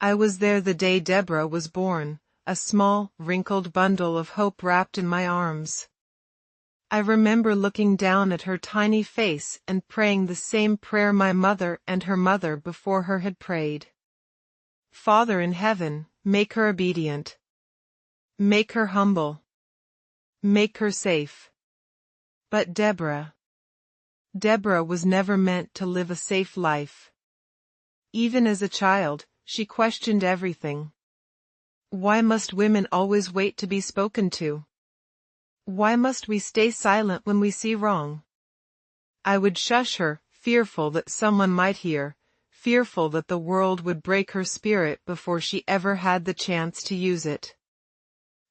I was there the day Deborah was born, a small, wrinkled bundle of hope wrapped in my arms. I remember looking down at her tiny face and praying the same prayer my mother and her mother before her had prayed. Father in heaven, make her obedient. Make her humble. Make her safe. But Deborah was never meant to live a safe life. Even as a child, she questioned everything. Why must women always wait to be spoken to? Why must we stay silent when we see wrong? I would shush her, fearful that someone might hear, fearful that the world would break her spirit before she ever had the chance to use it.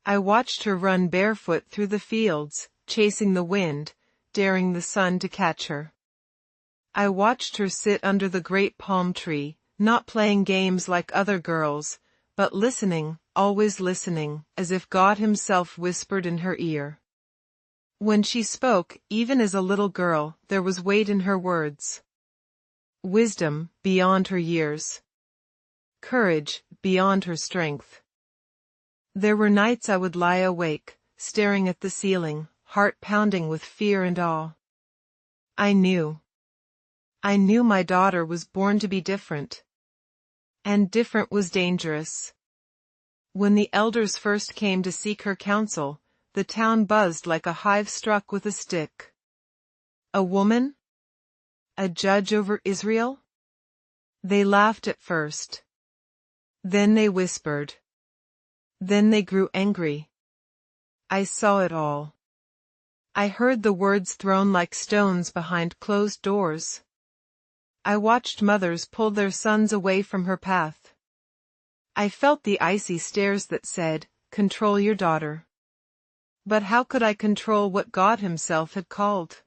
I watched her run barefoot through the fields, chasing the wind, daring the sun to catch her. I watched her sit under the great palm tree, not playing games like other girls, but listening, always listening, as if God himself whispered in her ear. When she spoke, even as a little girl, there was weight in her words. Wisdom, beyond her years. Courage, beyond her strength. There were nights I would lie awake, staring at the ceiling, heart pounding with fear and awe. I knew my daughter was born to be different. And different was dangerous. When the elders first came to seek her counsel, the town buzzed like a hive struck with a stick. A woman? A judge over Israel? They laughed at first. Then they whispered. Then they grew angry. I saw it all. I heard the words thrown like stones behind closed doors. I watched mothers pull their sons away from her path. I felt the icy stares that said, "Control your daughter." But how could I control what God himself had called?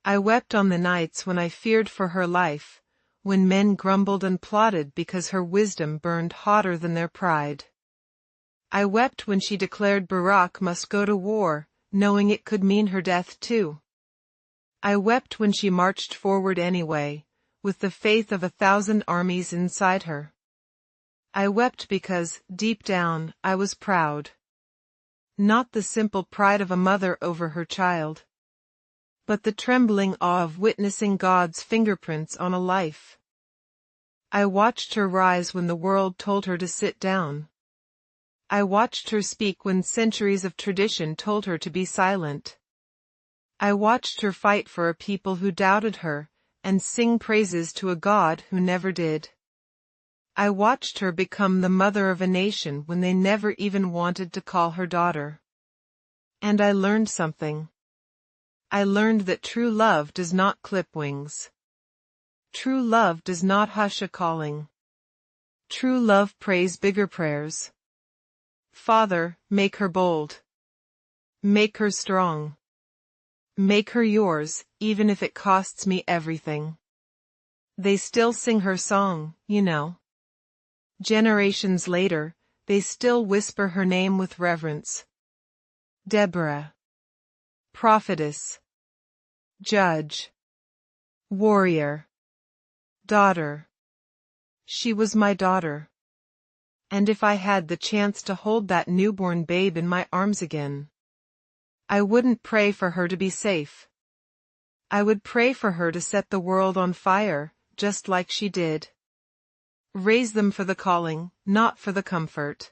I wept on the nights when I feared for her life, when men grumbled and plotted because her wisdom burned hotter than their pride. I wept when she declared Barak must go to war, knowing it could mean her death too. I wept when she marched forward anyway, with the faith of 1,000 armies inside her. I wept because, deep down, I was proud. Not the simple pride of a mother over her child, but the trembling awe of witnessing God's fingerprints on a life. I watched her rise when the world told her to sit down. I watched her speak when centuries of tradition told her to be silent. I watched her fight for a people who doubted her, and sing praises to a God who never did. I watched her become the mother of a nation when they never even wanted to call her daughter. And I learned something. I learned that true love does not clip wings. True love does not hush a calling. True love prays bigger prayers. Father, make her bold. Make her strong. Make her yours, even if it costs me everything. They still sing her song, you know. Generations later, they still whisper her name with reverence. Deborah. Prophetess. Judge. Warrior. Daughter. She was my daughter. And if I had the chance to hold that newborn babe in my arms again, I wouldn't pray for her to be safe. I would pray for her to set the world on fire, just like she did. Raise them for the calling, not for the comfort.